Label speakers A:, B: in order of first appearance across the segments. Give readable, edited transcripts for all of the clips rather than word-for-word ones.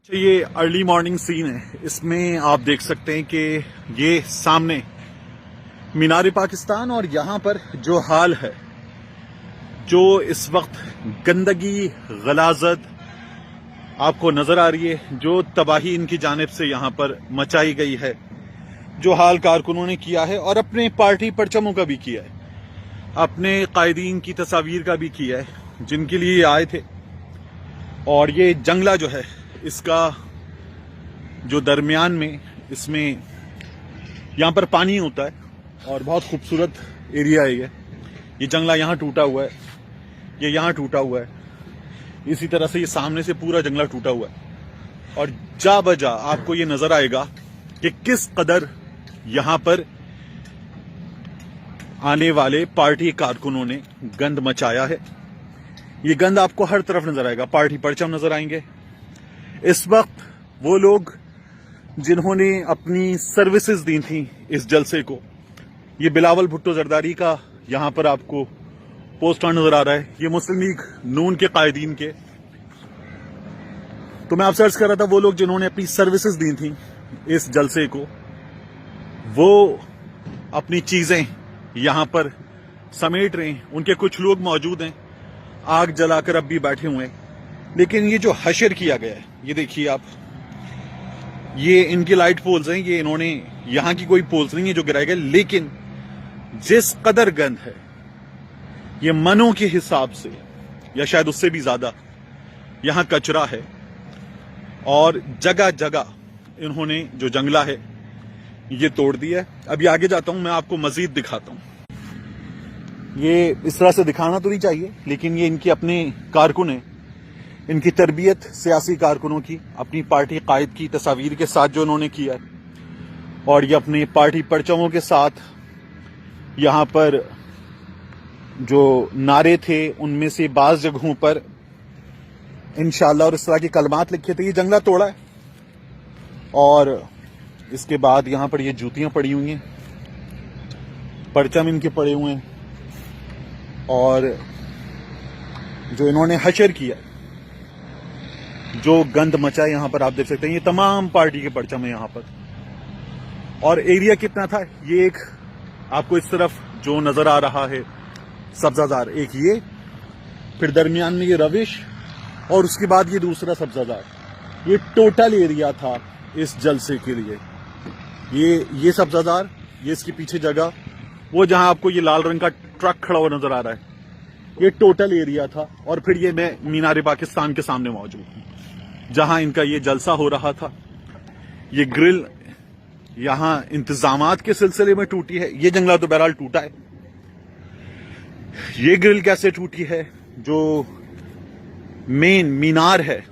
A: ये early morning scene है। इसमें आप देख सकते हैं कि ये सामने मीनार पाकिस्तान और यहाँ पर जो हाल है, जो इस वक्त गंदगी गलाजत आपको नजर आ रही है, जो तबाही इनकी जानिब से यहाँ पर मचाई गई है, जो हाल कारकुनों ने किया है और अपने पार्टी परचमों का भी किया है, अपने कायदीन की तस्वीर का भी किया है जिनके लिए आए थे। और ये जंगला जो है, इसका जो दरमियान में इसमें यहाँ पर पानी होता है और बहुत खूबसूरत एरिया है ये जंगला यहाँ टूटा हुआ है, ये यहाँ टूटा हुआ है, इसी तरह से ये सामने से पूरा जंगला टूटा हुआ है। और जा बजा आपको ये नजर आएगा कि किस कदर यहाँ पर आने वाले पार्टी कारकुनों ने गंद मचाया है। ये गंद आपको हर तरफ नजर आएगा, पार्टी परचम नजर आएंगे। इस वक्त वो लोग जिन्होंने अपनी सर्विसेज दी थी इस जलसे को, ये बिलावल भुट्टो जरदारी का यहां पर आपको पोस्टर नजर आ रहा है, ये मुस्लिम लीग नून के कायदीन के। तो मैं आप सर्च कर रहा था, वो लोग जिन्होंने अपनी सर्विसेज दी थी इस जलसे को, वो अपनी चीजें यहां पर समेट रहे हैं। उनके कुछ लोग मौजूद हैं, आग जलाकर अब भी बैठे हुए हैं। लेकिन ये जो हशर किया गया है, ये देखिए आप, ये इनकी लाइट पोल्स हैं, ये इन्होंने यहां की कोई पोल्स नहीं है जो गिराए गए, लेकिन जिस कदर गंद है, ये मनों के हिसाब से या शायद उससे भी ज्यादा यहां कचरा है। और जगह जगह इन्होंने जो जंगला है ये तोड़ दिया है। अभी आगे जाता हूं, मैं आपको मजीद दिखाता हूं। ये इस तरह से दिखाना तो नहीं चाहिए, लेकिन ये इनके अपने कारकुन है, इनकी तरबियत सियासी कारकुनों की, अपनी पार्टी कायद की तस्वीर के साथ जो उन्होंने किया है। और ये अपने पार्टी परचमों के साथ यहां पर जो नारे थे, उनमें से बाज जगहों पर इंशाअल्लाह और इस तरह के कलमात लिखे थे। ये जंगला तोड़ा है और इसके बाद यहां पर ये जूतियां पड़ी हुई हैं, परचम इनके पड़े हुए हैं। और जो इन्होंने हशर किया, जो गंद मचा यहां पर आप देख सकते हैं, ये तमाम पार्टी के परचम है यहां पर। और एरिया कितना था, ये एक आपको इस तरफ जो नजर आ रहा है सब्जाजार, एक ये, फिर दरमियान में ये रविश, और उसके बाद ये दूसरा सब्जाजार। ये टोटल एरिया था इस जलसे के लिए। ये सब्जाजार, ये इसके पीछे जगह, वो जहां आपको ये लाल रंग का ट्रक खड़ा हुआ नजर आ रहा है, ये टोटल एरिया था। और फिर ये मैं मीनार पाकिस्तान के सामने मौजूद हूं, जहां इनका ये जलसा हो रहा था। ये ग्रिल यहां इंतजामात के सिलसिले में टूटी है। ये जंगला तो बहरहाल टूटा है। ये ग्रिल कैसे टूटी है, जो मेन मीनार है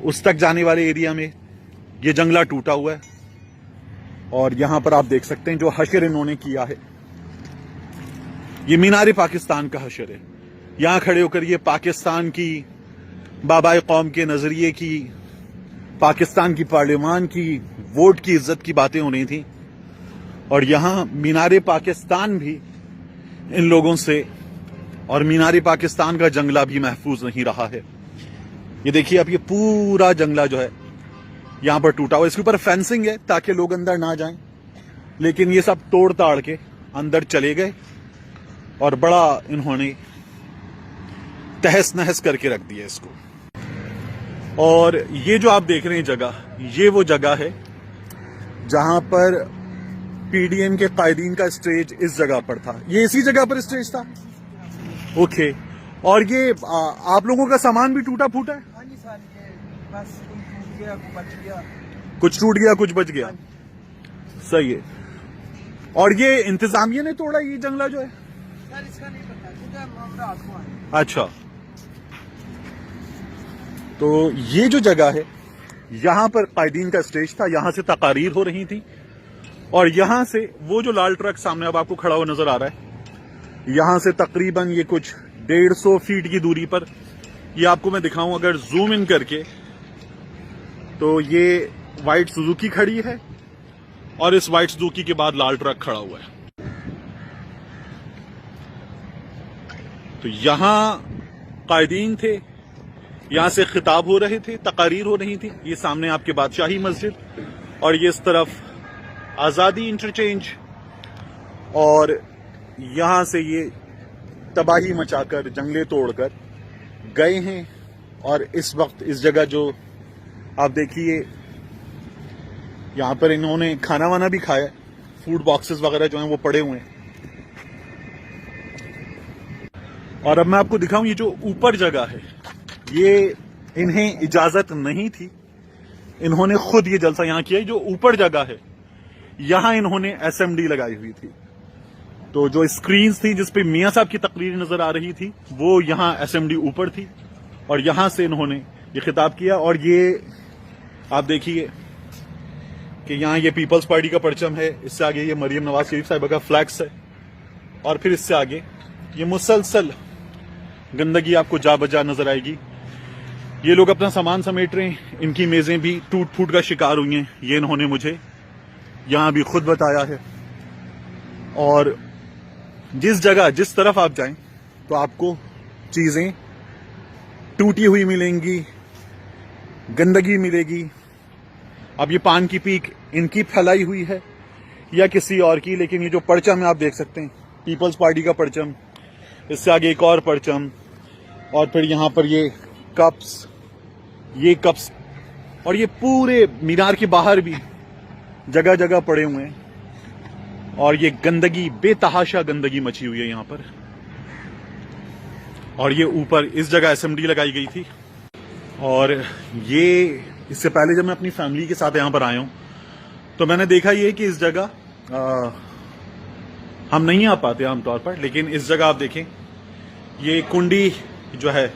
A: उस तक जाने वाले एरिया में ये जंगला टूटा हुआ है। और यहां पर आप देख सकते हैं जो हशर इन्होंने किया है, ये मीनार पाकिस्तान का हशर है। यहां खड़े होकर ये पाकिस्तान की बाबाए कौम के नजरिए की, पाकिस्तान की पार्लियामान की, वोट की इज्जत की बातें हो रही थी। और यहां मीनार पाकिस्तान भी इन लोगों से, और मीनार पाकिस्तान का जंगला भी महफूज नहीं रहा है। ये देखिए अब, ये पूरा जंगला जो है यहां पर टूटा हुआ। इसके ऊपर फेंसिंग है ताकि लोग अंदर ना जाएं, लेकिन ये सब तोड़ ताड़ के अंदर चले गए और बड़ा इन्होंने तहस नहस करके रख दिया इसको। और ये जो आप देख रहे हैं जगह, ये वो जगह है जहां पर पीडीएम के कायदीन का स्टेज इस जगह पर था। ये इसी जगह पर स्टेज था, ओके। और ये आप लोगों का सामान भी टूटा फूटा है?
B: हाँ जी सर, ये बस टूट गया, बच गया।
A: कुछ टूट गया, कुछ बच गया, सही है। और ये इंतजामिया ने तोड़ा ये जंगला जो है?
B: सर इसका नहीं पता, क्योंकि हम रात को आए।
A: अच्छा, तो ये जो जगह है, यहां पर कायदीन का स्टेज था, यहां से तकारीर हो रही थी। और यहां से वो जो लाल ट्रक सामने अब आपको खड़ा हुआ नजर आ रहा है, यहां से तकरीबन ये कुछ 150 फीट की दूरी पर, ये आपको मैं दिखाऊं अगर जूम इन करके, तो ये व्हाइट सुजुकी खड़ी है और इस व्हाइट सुजुकी के बाद लाल ट्रक खड़ा हुआ है। तो यहां कायदीन थे, यहाँ से खिताब हो रहे थे, तकारीर हो रही थी। ये सामने आपके बादशाही मस्जिद और ये इस तरफ आज़ादी इंटरचेंज, और यहाँ से ये तबाही मचाकर जंगले तोड़कर गए हैं। और इस वक्त इस जगह जो आप देखिए, यहाँ पर इन्होंने खाना वाना भी खाया, फूड बॉक्सेस वगैरह जो हैं वो पड़े हुए हैं। और अब मैं आपको दिखाऊं, ये जो ऊपर जगह है ये इन्हें इजाजत नहीं थी, इन्होंने खुद ये जलसा यहां किया। जो ऊपर जगह है यहां इन्होंने एसएमडी लगाई हुई थी, तो जो स्क्रीन्स थी जिसपे मियां साहब की तकरीर नजर आ रही थी वो यहां एसएमडी ऊपर थी, और यहां से इन्होंने ये खिताब किया। और ये आप देखिए कि यहाँ ये पीपल्स पार्टी का परचम है, इससे आगे ये मरियम नवाज शरीफ साहिबा का फ्लैक्स है, और फिर इससे आगे ये मुसलसल गंदगी आपको जा बजा नजर आएगी। ये लोग अपना सामान समेट रहे हैं, इनकी मेजें भी टूट फूट का शिकार हुई हैं, ये इन्होंने मुझे यहां भी खुद बताया है। और जिस जगह जिस तरफ आप जाएं तो आपको चीजें टूटी हुई मिलेंगी, गंदगी मिलेगी। अब ये पान की पीक इनकी फैलाई हुई है या किसी और की, लेकिन ये जो परचम है आप देख सकते हैं, पीपल्स पार्टी का परचम, इससे आगे एक और परचम, और फिर यहां पर ये कप्स, और ये पूरे मीनार के बाहर भी जगह जगह पड़े हुए हैं। और ये गंदगी, बेतहाशा गंदगी मची हुई है यहां पर। और ये ऊपर इस जगह एसएमडी लगाई गई थी। और ये इससे पहले जब मैं अपनी फैमिली के साथ यहां पर आया हूं तो मैंने देखा ये कि इस जगह हम नहीं आ पाते आमतौर पर, लेकिन इस जगह आप देखें ये कुंडी जो है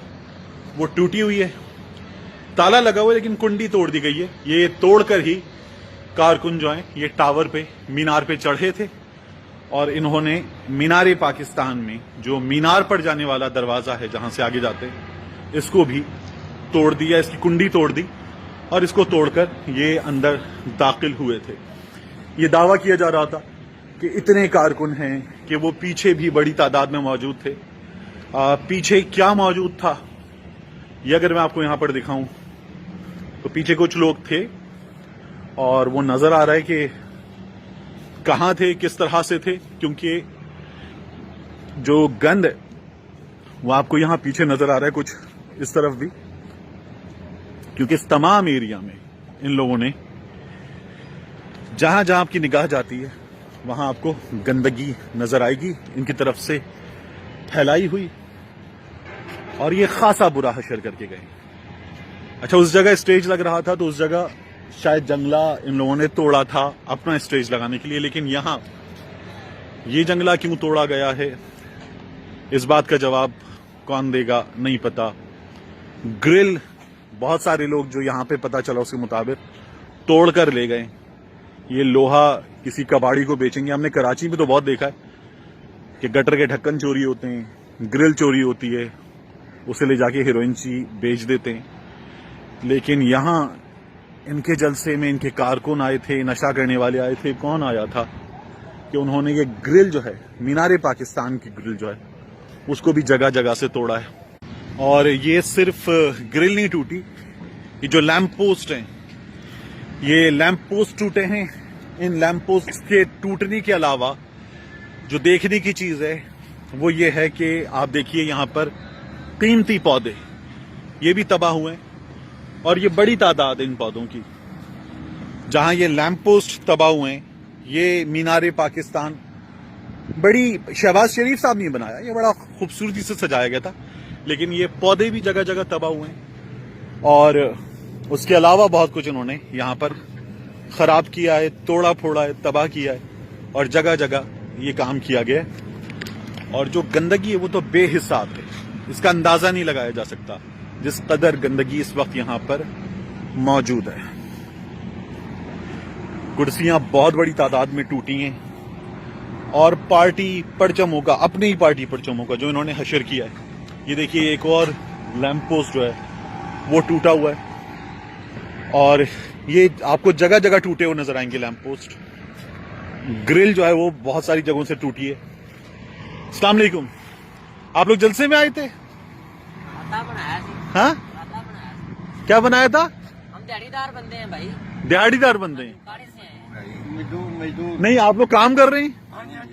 A: वो टूटी हुई है, ताला लगा हुआ है लेकिन कुंडी तोड़ दी गई है। ये तोड़कर ही कारकुन जो है ये टावर पे, मीनार पे चढ़े थे, और इन्होंने मीनार पाकिस्तान में जो मीनार पर जाने वाला दरवाजा है जहां से आगे जाते हैं, इसको भी तोड़ दिया, इसकी कुंडी तोड़ दी और इसको तोड़कर ये अंदर दाखिल हुए थे। ये दावा किया जा रहा था कि इतने कारकुन हैं कि वो पीछे भी बड़ी तादाद में मौजूद थे। पीछे क्या मौजूद था ये अगर मैं आपको यहां पर दिखाऊं तो पीछे कुछ लोग थे, और वो नजर आ रहा है कि कहां थे, किस तरह से थे, क्योंकि जो गंद है वो आपको यहां पीछे नजर आ रहा है, कुछ इस तरफ भी, क्योंकि इस तमाम एरिया में इन लोगों ने जहां जहां आपकी निगाह जाती है वहां आपको गंदगी नजर आएगी इनकी तरफ से फैलाई हुई, और ये खासा बुरा हशर करके गए। अच्छा, उस जगह स्टेज लग रहा था तो उस जगह शायद जंगला इन लोगों ने तोड़ा था अपना स्टेज लगाने के लिए, लेकिन यहां ये जंगला क्यों तोड़ा गया है इस बात का जवाब कौन देगा नहीं पता। ग्रिल बहुत सारे लोग जो यहां पे पता चला उसके मुताबिक तोड़ कर ले गए। ये लोहा किसी कबाड़ी को बेचेंगे। हमने कराची में तो बहुत देखा है कि गटर के ढक्कन चोरी होते हैं, ग्रिल चोरी होती है, उसे ले जाके हीरोइनची बेच देते हैं। लेकिन यहां इनके जलसे में इनके कारकुन आए थे, नशा करने वाले आए थे। कौन आया था कि उन्होंने ये ग्रिल जो है, मीनार पाकिस्तान की ग्रिल जो है, उसको भी जगह जगह से तोड़ा है। और ये सिर्फ ग्रिल नहीं टूटी, ये जो लैंप पोस्ट हैं, ये लैंप पोस्ट टूटे हैं। इन लैंप पोस्ट के टूटने के अलावा जो देखने की चीज है वो ये है कि आप देखिए यहां पर कीमती पौधे ये भी तबाह हुए हैं, और ये बड़ी तादाद इन पौधों की। जहां ये लैंप पोस्ट तबाह हुए हैं, ये मीनार पाकिस्तान बड़ी शहबाज शरीफ साहब ने बनाया, ये बड़ा खूबसूरती से सजाया गया था, लेकिन ये पौधे भी जगह जगह तबाह हुए हैं। और उसके अलावा बहुत कुछ इन्होंने यहां पर खराब किया है, तोड़ा फोड़ा है, तबाह किया है, और जगह जगह ये काम किया गया है। और जो गंदगी है वो तो बेहिसाब है, इसका अंदाजा नहीं लगाया जा सकता जिस कदर गंदगी इस वक्त यहां पर मौजूद है। कुर्सियां बहुत बड़ी तादाद में टूटी हैं, और पार्टी परचमों का, अपनी ही पार्टी परचमों का जो इन्होंने हशर किया है। ये देखिए एक और लैंप पोस्ट जो है वो टूटा हुआ है, और ये आपको जगह जगह टूटे हुए नजर आएंगे लैंप पोस्ट। ग्रिल जो है वो बहुत सारी जगहों से टूटी है। अस्सलाम वालेकुम, आप लोग जलसे में आए थे? हाँ, क्या बनाया था?
C: हम दिहाड़ीदार बंदे हैं भाई,
A: दिहाड़ीदार बंदे हैं।
C: काड़े से हैं।
B: मजदूर
A: नहीं, आप लोग काम कर रहे हैं?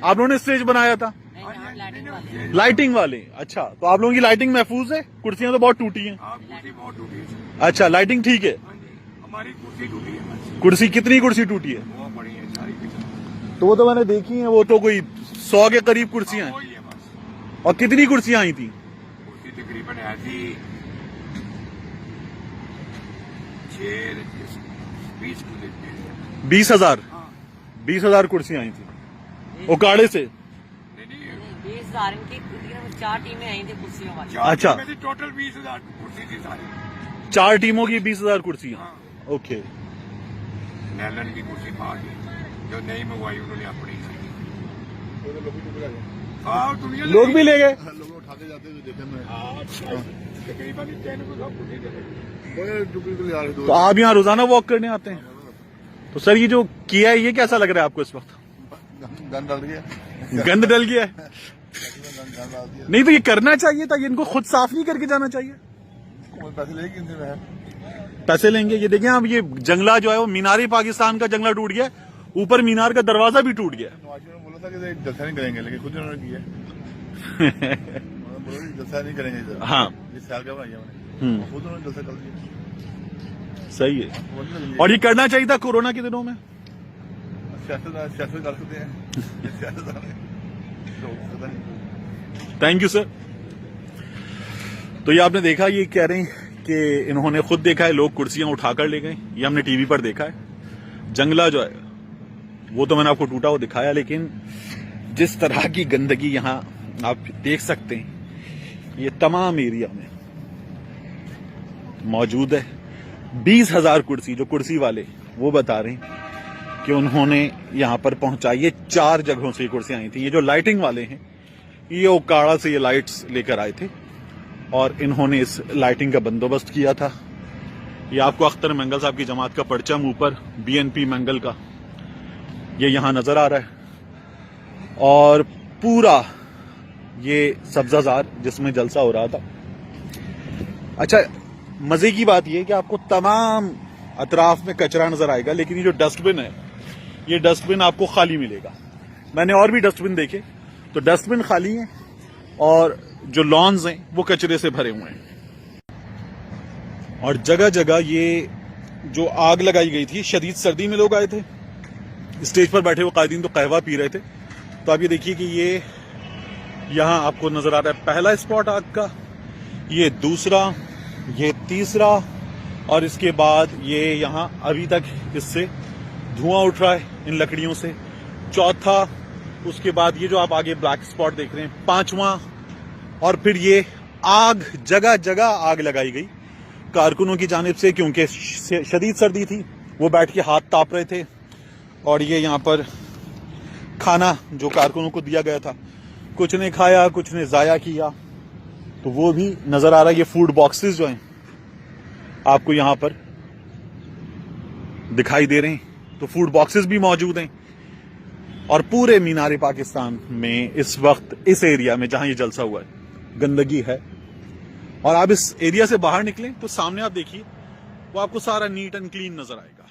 A: आप लोगों ने स्टेज बनाया था?
C: नहीं, हम लाइटिंग वाले हैं।
A: लाइटिंग वाले? अच्छा, तो आप लोगों की लाइटिंग महफूज है? कुर्सियां तो बहुत टूटी हैं।
D: बहुत टूटी है।
A: अच्छा, लाइटिंग ठीक है।
D: हमारी कुर्सी टूटी है बस।
A: कुर्सी कितनी कुर्सी टूटी है?
D: बहुत बड़ी है सारी की।
A: तो वो तो मैंने देखी है, वो तो कोई 100 के करीब कुर्सियां हैं।
D: वही है बस।
A: और कितनी कुर्सियां आई थी?
D: कुर्सी तकरीबन ऐसी 20 को देते हैं।
A: 20,000
D: हाँ
A: 20,000 कुर्सियां आई थी उकाड़े से।
D: नहीं नहीं
C: 20,000 इनकी 4 टीमें आई थी कुर्सियों वाली।
A: अच्छा।
D: टोटल 20,000 कुर्सी थी सारी।
A: 4 टीमों की 20,000 कुर्सियां।
D: हाँ।
A: ओके।
D: नैलन की कुर्सी बाहर गई, जो नहीं मंगवाई उन्होंने अपनी ली। हाँ दुनिया
A: लोग भी ले गए।
E: लोग उठाते जाते हुए देखे मैं।
D: तकरीबन 10 को सब कुर्सी दे रहे।
E: बड़े टुकड़ी को ले आ रहे
A: तो आप यहाँ रोजाना वॉक करने आते हैं? तो सर, ये जो किया है, ये कैसा लग रहा है आपको इस वक्त?
E: गंद डाल गया।
A: गंद डल गया है?
E: गंद डाल दिया।
A: नहीं, तो ये करना चाहिए था, ये इनको खुद साफ नहीं करके जाना चाहिए।
E: कौन पैसे लेगी इनसे मैं?
A: पैसे लेंगे। ये देखिए आप, ये जंगला जो है वो मीनार पाकिस्तान का जंगला टूट गया, ऊपर मीनार का दरवाजा भी टूट गया।
E: नवाज ने बोला था कि जलसा नहीं करेंगे, लेकिन खुद इन्होंने किया। उन्होंने बोला कि जलसा नहीं करेंगे इधर।
A: हाँ।
E: इस साल का बनाया मैंने, खुद उन्होंने जलसा कर दिया।
A: सही है। और ये करना चाहिए था कोरोना के दिनों में।
E: सियासत कर सकते हैं। सियासतदान हैं। तो पता नहीं।
A: Thank you sir. तो ये आपने देखा, ये कह रहे हैं कि इन्होंने खुद देखा है, लोग कुर्सियां उठाकर ले गए। ये हमने टीवी पर देखा है। जंगला जो है वो तो मैंने आपको टूटा हुआ दिखाया, लेकिन जिस तरह की गंदगी यहां आप देख सकते हैं, ये तमाम एरिया में मौजूद है। 20,000 कुर्सी, जो कुर्सी वाले वो बता रहे हैं कि उन्होंने यहां पर पहुंचाई। ये 4 जगहों से ये कुर्सियां आई थी। ये जो लाइटिंग वाले हैं, ये ओकाड़ा से ये लाइट्स लेकर आए थे और इन्होंने इस लाइटिंग का बंदोबस्त किया था। ये आपको अख्तर मंगल साहब की जमात का परचम ऊपर BNP मंगल का ये यहां नजर आ रहा है, और पूरा ये सब्जाजार जिसमें जलसा हो रहा था। अच्छा, मजे की बात यह है कि आपको तमाम अतराफ में कचरा नजर आएगा, लेकिन ये जो डस्टबिन है, ये डस्टबिन आपको खाली मिलेगा। मैंने और भी डस्टबिन देखे, तो डस्टबिन खाली हैं और जो लॉन्स हैं वो कचरे से भरे हुए हैं। और जगह जगह ये जो आग लगाई गई थी, शदीद सर्दी में लोग आए थे, स्टेज पर बैठे हुए कायदीन तो कहवा पी रहे थे। तो आप ये देखिए कि ये यहां आपको नजर आ रहा है पहला स्पॉट आग का, ये दूसरा, ये तीसरा, और इसके बाद ये यहां अभी तक इससे धुआं उठ रहा है इन लकड़ियों से, चौथा, उसके बाद ये जो आप आगे ब्लैक स्पॉट देख रहे हैं, पांचवा, और फिर ये आग, जगह जगह आग लगाई गई कारकुनों की जानिब से, क्योंकि शदीद सर्दी थी, वो बैठ के हाथ ताप रहे थे। और ये यहाँ पर खाना जो कारकुनों को दिया गया था, कुछ ने खाया, कुछ ने जाया किया, तो वो भी नजर आ रहा है। ये फूड बॉक्सेस जो हैं आपको यहाँ पर दिखाई दे रहे हैं, तो फूड बॉक्सेस भी मौजूद हैं। और पूरे मीनार पाकिस्तान में इस वक्त इस एरिया में जहां ये जलसा हुआ है, गंदगी है। और आप इस एरिया से बाहर निकलें तो सामने आप देखिए, वो आपको सारा नीट एंड क्लीन नजर आएगा।